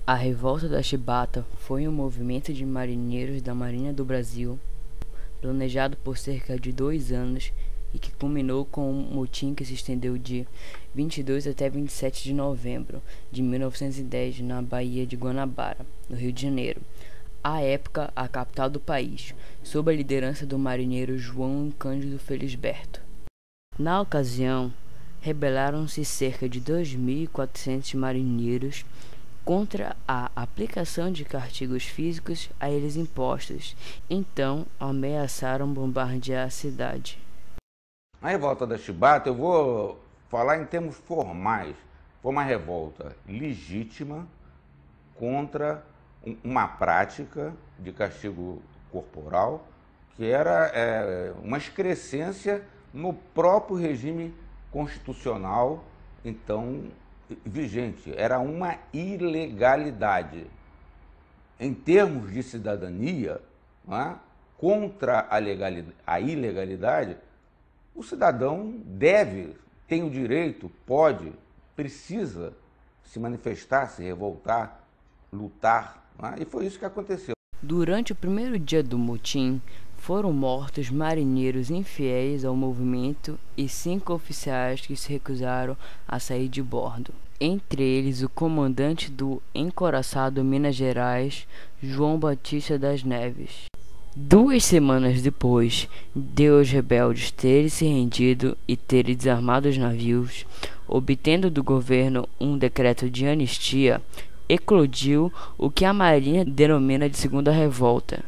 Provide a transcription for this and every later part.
A Revolta da Chibata foi um movimento de marinheiros da Marinha do Brasil, planejado por cerca de 2 anos e que culminou com um motim que se estendeu de 22 até 27 de novembro de 1910 na Baía de Guanabara, no Rio de Janeiro, à época a capital do país, sob a liderança do marinheiro João Cândido Felisberto. Na ocasião, rebelaram-se cerca de 2.400 marinheiros contra a aplicação de castigos físicos a eles impostos, então ameaçaram bombardear a cidade. A revolta da Chibata, eu vou falar em termos formais, foi uma revolta legítima contra uma prática de castigo corporal que era uma excrescência no próprio regime constitucional, então, vigente. Era uma ilegalidade. Em termos de cidadania, contra a ilegalidade, o cidadão tem o direito, pode, precisa se manifestar, se revoltar, lutar, e foi isso que aconteceu. Durante o primeiro dia do motim, foram mortos marinheiros infiéis ao movimento e 5 oficiais que se recusaram a sair de bordo. Entre eles, o comandante do encouraçado Minas Gerais, João Batista das Neves. 2 semanas depois de os rebeldes terem se rendido e terem desarmado os navios, obtendo do governo um decreto de anistia, eclodiu o que a Marinha denomina de Segunda Revolta.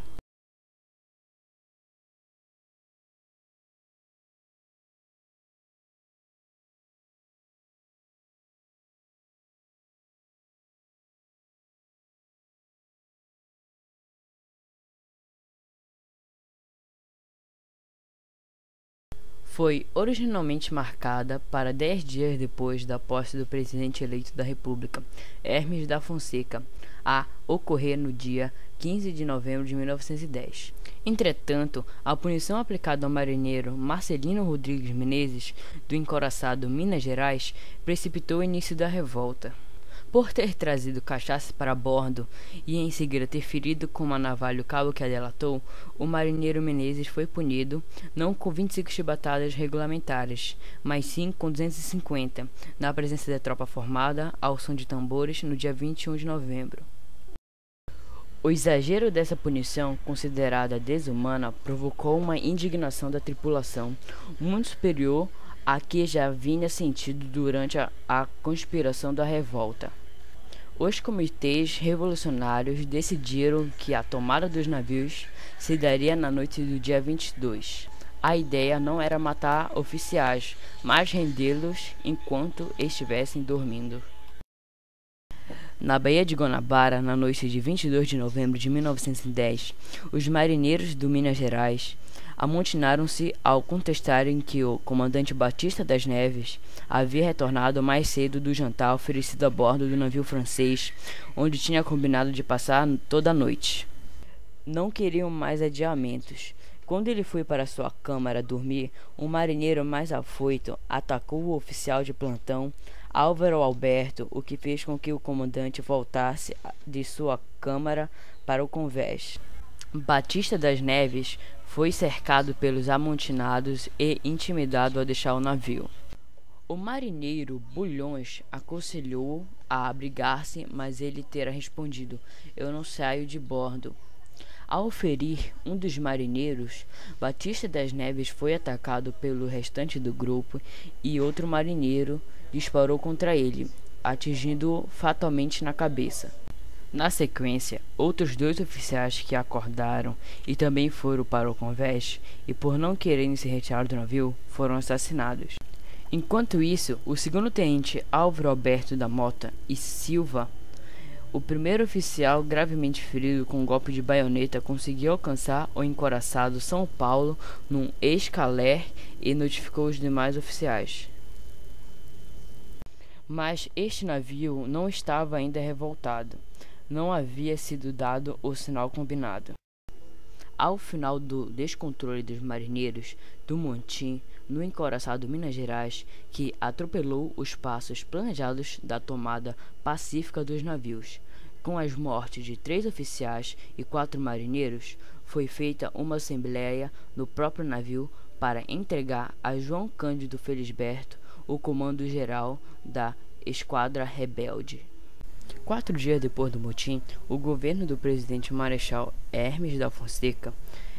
Foi originalmente marcada para 10 dias depois da posse do presidente eleito da República, Hermes da Fonseca, a ocorrer no dia 15 de novembro de 1910. Entretanto, a punição aplicada ao marinheiro Marcelino Rodrigues Menezes, do encouraçado Minas Gerais, precipitou o início da revolta. Por ter trazido cachaça para bordo e em seguida ter ferido com uma navalha o cabo que a delatou, o marinheiro Menezes foi punido não com 25 chibatadas regulamentares, mas sim com 250, na presença da tropa formada ao som de tambores no dia 21 de novembro. O exagero dessa punição, considerada desumana, provocou uma indignação da tripulação muito superior a que já vinha sentido durante a conspiração da revolta. Os comitês revolucionários decidiram que a tomada dos navios se daria na noite do dia 22. A ideia não era matar oficiais, mas rendê-los enquanto estivessem dormindo. Na Baía de Guanabara, na noite de 22 de novembro de 1910, os marinheiros do Minas Gerais amotinaram-se ao contestarem que o comandante Batista das Neves havia retornado mais cedo do jantar oferecido a bordo do navio francês, onde tinha combinado de passar toda a noite. Não queriam mais adiamentos. Quando ele foi para sua câmara dormir, um marinheiro mais afoito atacou o oficial de plantão, Álvaro Alberto, o que fez com que o comandante voltasse de sua câmara para o convés. Batista das Neves foi cercado pelos amotinados e intimidado a deixar o navio. O marinheiro Bulhões aconselhou-o a abrigar-se, mas ele terá respondido: "Eu não saio de bordo." Ao ferir um dos marinheiros, Batista das Neves foi atacado pelo restante do grupo e outro marinheiro disparou contra ele, atingindo-o fatalmente na cabeça. Na sequência, outros 2 oficiais que acordaram e também foram para o convés, e por não quererem se retirar do navio, foram assassinados. Enquanto isso, o segundo-tenente Álvaro Alberto da Mota e Silva, o primeiro oficial gravemente ferido com um golpe de baioneta, conseguiu alcançar o encouraçado São Paulo num escaler e notificou os demais oficiais. Mas este navio não estava ainda revoltado. Não havia sido dado o sinal combinado. Ao final do descontrole dos marinheiros do motim no encouraçado Minas Gerais, que atropelou os passos planejados da tomada pacífica dos navios, Com as mortes de 3 oficiais e 4 marinheiros, foi feita uma assembleia no próprio navio para entregar a João Cândido Felisberto o comando geral da esquadra rebelde. 4 dias depois do motim, o governo do presidente Marechal Hermes da Fonseca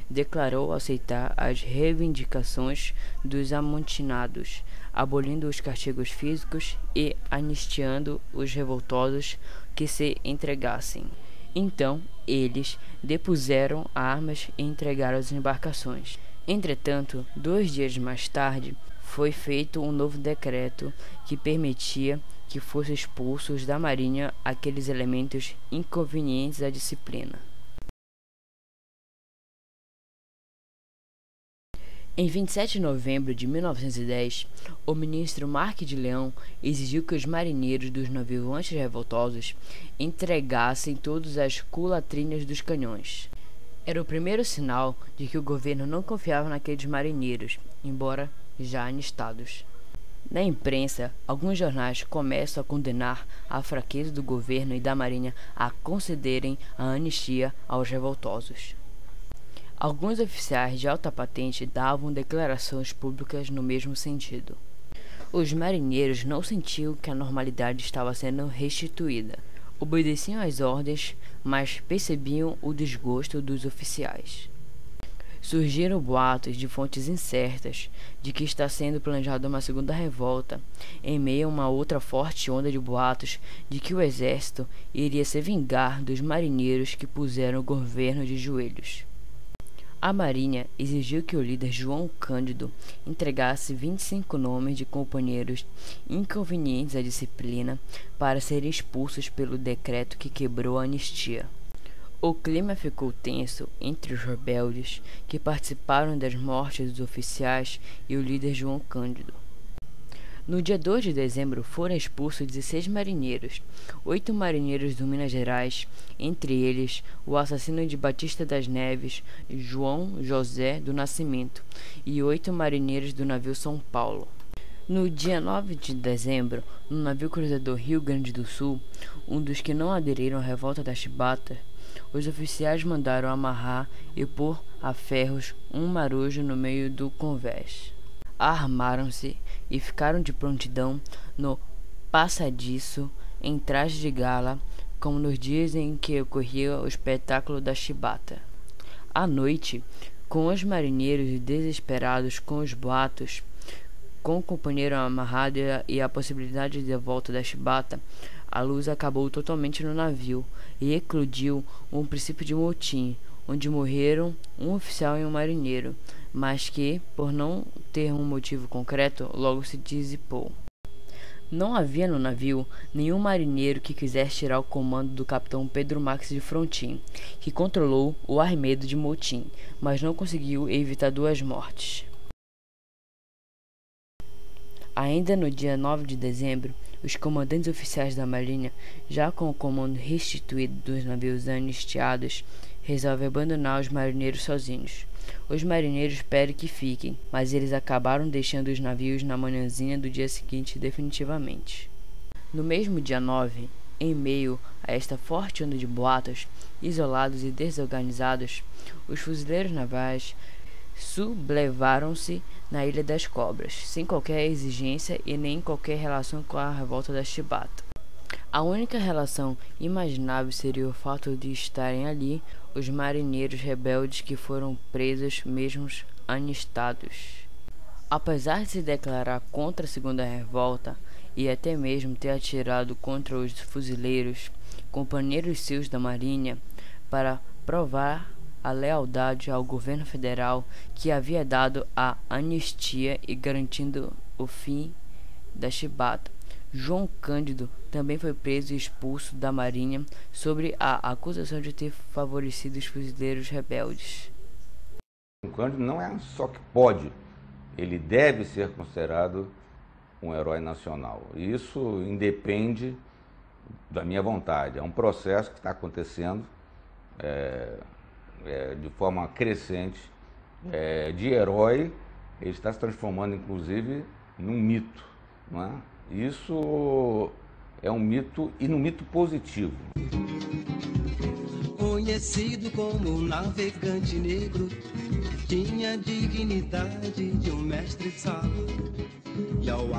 declarou aceitar as reivindicações dos amotinados, abolindo os castigos físicos e anistiando os revoltosos que se entregassem. Então, eles depuseram armas e entregaram as embarcações. Entretanto, 2 dias mais tarde, foi feito um novo decreto que permitia que fossem expulsos da Marinha aqueles elementos inconvenientes à disciplina. Em 27 de novembro de 1910, o ministro Marques de Leão exigiu que os marinheiros dos navios antirrevoltosos entregassem todas as culatrinas dos canhões. Era o primeiro sinal de que o governo não confiava naqueles marinheiros, embora já anistados. Na imprensa, alguns jornais começam a condenar a fraqueza do governo e da marinha a concederem a anistia aos revoltosos. Alguns oficiais de alta patente davam declarações públicas no mesmo sentido. Os marinheiros não sentiam que a normalidade estava sendo restituída. Obedeciam às ordens, mas percebiam o desgosto dos oficiais. Surgiram boatos de fontes incertas de que está sendo planejada uma segunda revolta, em meio a uma outra forte onda de boatos de que o exército iria se vingar dos marinheiros que puseram o governo de joelhos. A Marinha exigiu que o líder João Cândido entregasse 25 nomes de companheiros inconvenientes à disciplina para serem expulsos pelo decreto que quebrou a anistia. O clima ficou tenso entre os rebeldes que participaram das mortes dos oficiais e o líder João Cândido. No dia 2 de dezembro foram expulsos 16 marinheiros, 8 marinheiros do Minas Gerais, entre eles o assassino de Batista das Neves, João José do Nascimento, e 8 marinheiros do navio São Paulo. No dia 9 de dezembro, no navio cruzador Rio Grande do Sul, um dos que não aderiram à revolta da Chibata, os oficiais mandaram amarrar e pôr a ferros um marujo no meio do convés. Armaram-se e ficaram de prontidão no passadiço em traje de gala, como nos dias em que ocorria o espetáculo da chibata. À noite, com os marinheiros desesperados com os boatos, com o companheiro amarrado e a possibilidade de volta da chibata, a luz acabou totalmente no navio e eclodiu um princípio de motim, onde morreram um oficial e um marinheiro, mas que, por não ter um motivo concreto, logo se dissipou. Não havia no navio nenhum marinheiro que quisesse tirar o comando do capitão Pedro Max de Frontin, que controlou o arremedo de motim, mas não conseguiu evitar 2 mortes. Ainda no dia 9 de dezembro, os comandantes oficiais da Marinha, já com o comando restituído dos navios anistiados, resolvem abandonar os marinheiros sozinhos. Os marinheiros pedem que fiquem, mas eles acabaram deixando os navios na manhãzinha do dia seguinte definitivamente. No mesmo dia 9, em meio a esta forte onda de boatos, isolados e desorganizados, os fuzileiros navais sublevaram-se na Ilha das Cobras, sem qualquer exigência e nem qualquer relação com a revolta da Chibata. A única relação imaginável seria o fato de estarem ali os marinheiros rebeldes que foram presos mesmo anistados. Apesar de se declarar contra a segunda revolta e até mesmo ter atirado contra os fuzileiros, companheiros seus da Marinha, para provar a lealdade ao governo federal que havia dado a anistia e garantindo o fim da chibata, João Cândido também foi preso e expulso da Marinha sob a acusação de ter favorecido os fuzileiros rebeldes. João Cândido não é só que pode, ele deve ser considerado um herói nacional. Isso independe da minha vontade. É um processo que está acontecendo de forma crescente. De herói, ele está se transformando, inclusive, num mito, não é? Isso é um mito, e num mito positivo. conhecido como um navegante negro, tinha a dignidade de um mestre de sala. E ao